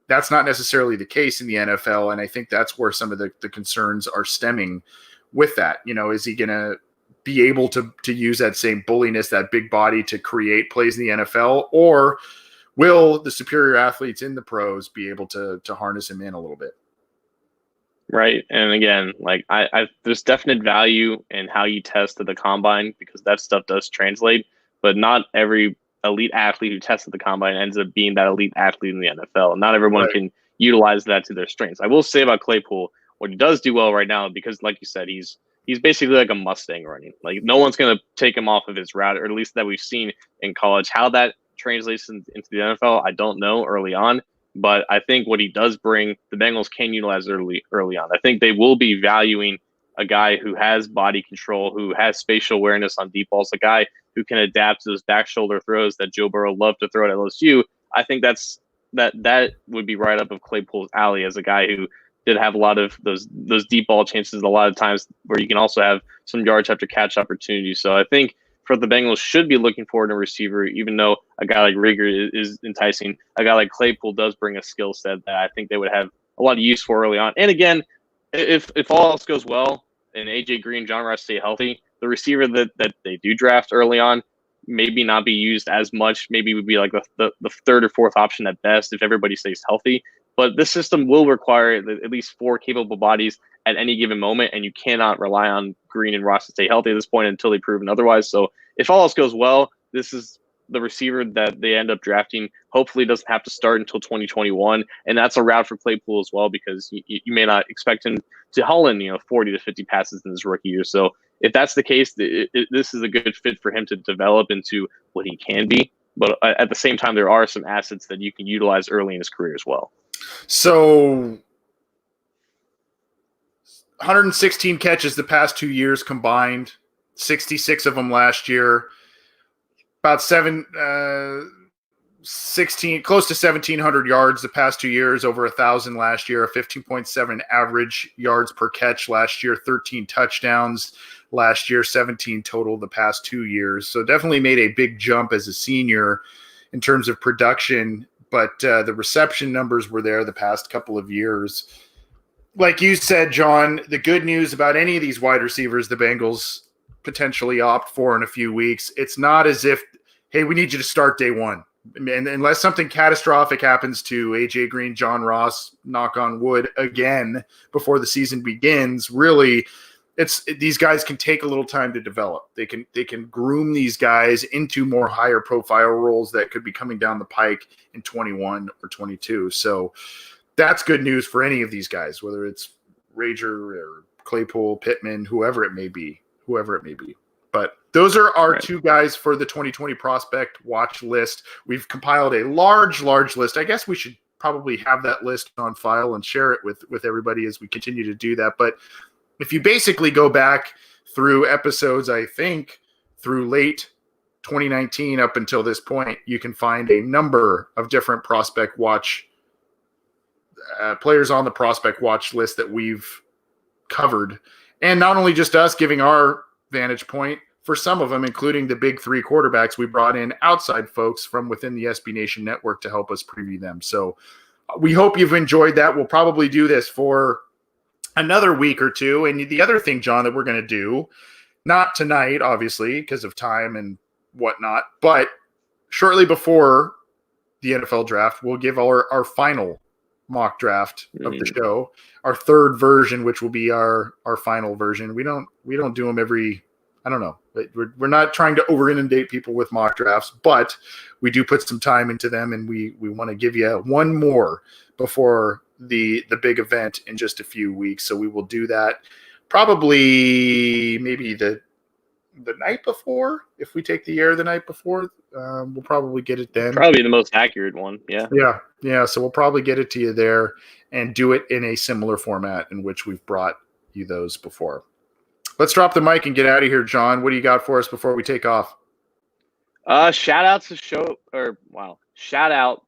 That's not necessarily the case in the NFL, and I think that's where some of the concerns are stemming with that. Is he going to be able to use that same bulliness, that big body to create plays in the NFL, or will the superior athletes in the pros be able to harness him in a little bit? Right. And again, like I there's definite value in how you test at the combine because that stuff does translate, but not every elite athlete who tests at the combine ends up being that elite athlete in the NFL. Not everyone can utilize that to their strengths. I will say about Claypool, what he does do well right now, because like you said, he's basically like a Mustang running. Like no one's going to take him off of his route, or at least that we've seen in college. How that translates into the NFL, I don't know early on. But I think what he does bring, the Bengals can utilize early on. I think they will be valuing a guy who has body control, who has spatial awareness on deep balls, a guy who can adapt to those back shoulder throws that Joe Burrow loved to throw at LSU. I think that would be right up of Claypool's alley as a guy who did have a lot of those deep ball chances a lot of times where you can also have some yards after catch opportunities. So I think for the Bengals should be looking forward to a receiver, even though a guy like Reagor is enticing. A guy like Claypool does bring a skill set that I think they would have a lot of use for early on. And again, if all else goes well and AJ Green and John Ross stay healthy, the receiver that they do draft early on maybe not be used as much. Maybe would be like the third or fourth option at best if everybody stays healthy. But this system will require at least 4 capable bodies at any given moment, and you cannot rely on Green and Ross to stay healthy at this point until they've proven otherwise. So if all else goes well, this is the receiver that they end up drafting. Hopefully doesn't have to start until 2021, and that's a route for Claypool as well, because you may not expect him to haul in 40 to 50 passes in his rookie year. So if that's the case, this is a good fit for him to develop into what he can be. But at the same time, there are some assets that you can utilize early in his career as well. So 116 catches the past 2 years combined, 66 of them last year, about 16, close to 1,700 yards the past 2 years, over 1,000 last year, a 15.7 average yards per catch last year, 13 touchdowns last year, 17 total the past 2 years. So definitely made a big jump as a senior in terms of production, but the reception numbers were there the past couple of years. Like you said, John, the good news about any of these wide receivers the Bengals potentially opt for in a few weeks, it's not as if, hey, we need you to start day one. And unless something catastrophic happens to AJ Green, John Ross, knock on wood, again before the season begins, really, these guys can take a little time to develop. They can groom these guys into more higher profile roles that could be coming down the pike in 21 or 22. So that's good news for any of these guys, whether it's Reagor or Claypool, Pittman, whoever it may be. But those are our two guys for the 2020 prospect watch list. We've compiled a large list. I guess we should probably have that list on file and share it with everybody as we continue to do that. But if you basically go back through episodes, I think through late 2019 up until this point, you can find a number of different prospect watch players on the prospect watch list that we've covered. And not only just us giving our vantage point, for some of them, including the big 3 quarterbacks, we brought in outside folks from within the SB Nation network to help us preview them. So we hope you've enjoyed that. We'll probably do this for another week or two. And the other thing, John, that we're going to do, not tonight, obviously, because of time and whatnot, but shortly before the NFL draft, we'll give our final mock draft of the show, our third version, which will be our final version. We don't do them every, I don't know. We're not trying to over inundate people with mock drafts, but we do put some time into them, and we want to give you one more before the big event in just a few weeks. So we will do that probably maybe the night before. If we take the air the night before, we'll probably get it then. Probably the most accurate one. Yeah. So we'll probably get it to you there and do it in a similar format in which we've brought you those before. Let's drop the mic and get out of here, John. What do you got for us before we take off? Shout out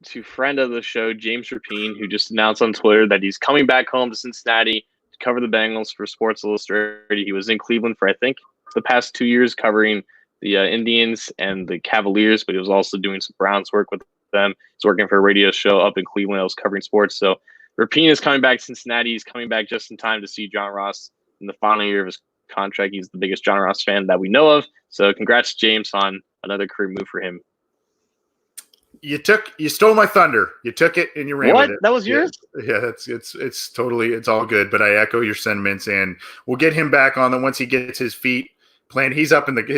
to friend of the show, James Rapine, who just announced on Twitter that he's coming back home to Cincinnati to cover the Bengals for Sports Illustrated. He was in Cleveland for, I think, the past 2 years covering the Indians and the Cavaliers, but he was also doing some Browns work with them. He's working for a radio show up in Cleveland that was covering sports. So Rapine is coming back to Cincinnati. He's coming back just in time to see John Ross in the final year of his contract. He's the biggest John Ross fan that we know of. So congrats, James, on another career move for him. You stole my thunder. You took it and you ran with it. That was yours? Yeah, it's totally, it's all good. But I echo your sentiments, and we'll get him back on. Then once he gets his feet planted, his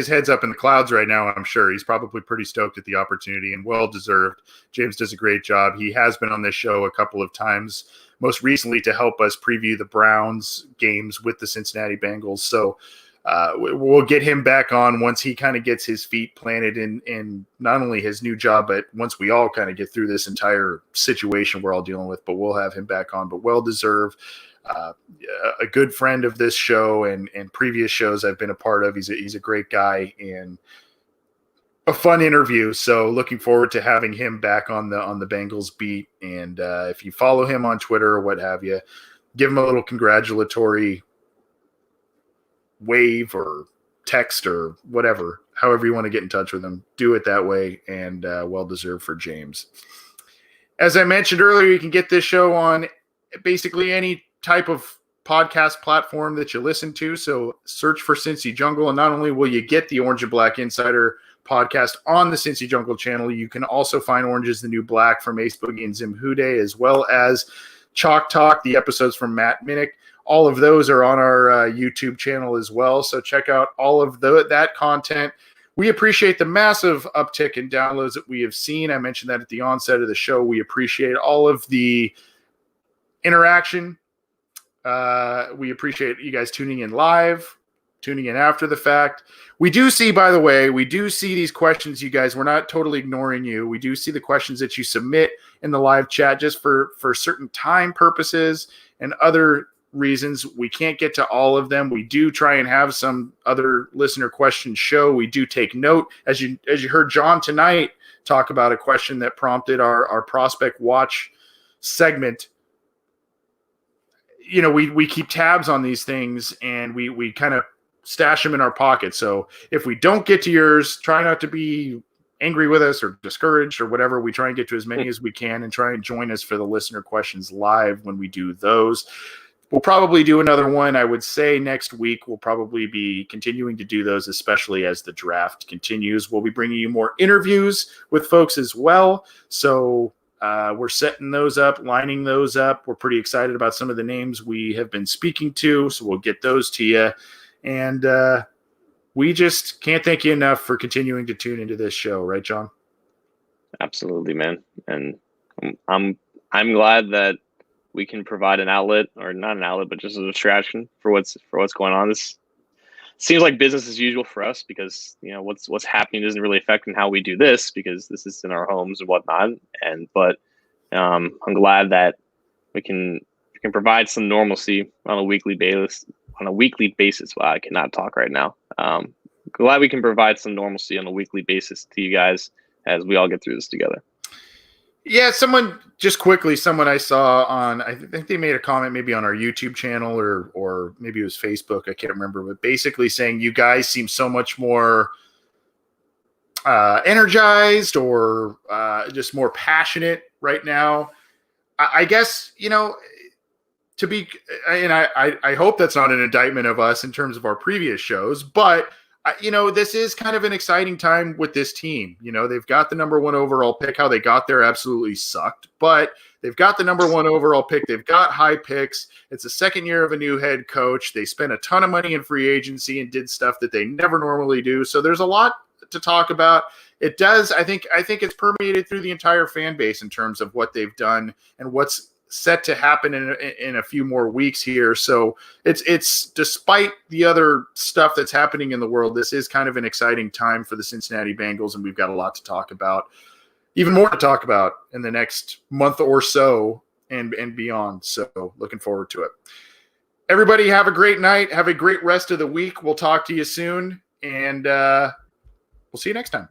head's up in the clouds right now. I'm sure he's probably pretty stoked at the opportunity, and well deserved. James does a great job. He has been on this show a couple of times, most recently to help us preview the Browns games with the Cincinnati Bengals. So we'll get him back on once he kind of gets his feet planted in not only his new job, but once we all kind of get through this entire situation we're all dealing with. But we'll have him back on, but well deserved. A good friend of this show and previous shows I've been a part of. He's a great guy and a fun interview. So looking forward to having him back on the Bengals beat. And if you follow him on Twitter or what have you, give them a little congratulatory wave or text or whatever, however you want to get in touch with them, do it that way, and well-deserved for James. As I mentioned earlier, you can get this show on basically any type of podcast platform that you listen to. So search for Cincy Jungle, and not only will you get the Orange and Black Insider podcast on the Cincy Jungle channel, you can also find Orange is the New Black from Ace Boogie and Zim Hude, as well as Chalk Talk, the episodes from Matt Minnick. All of those are on our YouTube channel as well. So check out all of that content. We appreciate the massive uptick in downloads that we have seen. I mentioned that at the onset of the show. We appreciate all of the interaction. We appreciate you guys tuning in live, tuning in after the fact. We do see, by the way, these questions, you guys. We're not totally ignoring you. We do see the questions that you submit in the live chat just for certain time purposes and other reasons. We can't get to all of them. We do try and have some other listener questions show. We do take note, as you heard John tonight talk about a question that prompted our prospect watch segment. You know, we keep tabs on these things, and we kind of stash them in our pocket. So if we don't get to yours, try not to be angry with us or discouraged or whatever. We try and get to as many as we can, and try and join us for the listener questions live when we do those. We'll probably do another one, I would say, next week. We'll probably be continuing to do those, especially as the draft continues. We'll be bringing you more interviews with folks as well. So we're setting those up, lining those up. We're pretty excited about some of the names we have been speaking to, so we'll get those to you. And we just can't thank you enough for continuing to tune into this show. Right, John? Absolutely, man. And I'm glad that we can provide an outlet, or not an outlet, but just a distraction for what's going on. This seems like business as usual for us, because what's happening isn't really affecting how we do this, because this is in our homes and whatnot. But I'm glad that we can provide some normalcy on a weekly basis. Wow, I cannot talk right now. Glad we can provide some normalcy on a weekly basis to you guys as we all get through this together. Yeah, someone I saw on, I think they made a comment maybe on our YouTube channel or maybe it was Facebook, I can't remember, but basically saying you guys seem so much more energized or just more passionate right now. I guess, to be, and I hope that's not an indictment of us in terms of our previous shows, but this is kind of an exciting time with this team. They've got the number 1 overall pick. How they got there absolutely sucked, but they've got the number 1 overall pick. They've got high picks. It's the second year of a new head coach. They spent a ton of money in free agency and did stuff that they never normally do. So there's a lot to talk about. It does. I think it's permeated through the entire fan base in terms of what they've done and what's set to happen in a few more weeks here. So it's despite the other stuff that's happening in the world, this is kind of an exciting time for the Cincinnati Bengals, and we've got a lot to talk about, even more to talk about in the next month or so and beyond. So looking forward to it. Everybody have a great night. Have a great rest of the week. We'll talk to you soon, and we'll see you next time.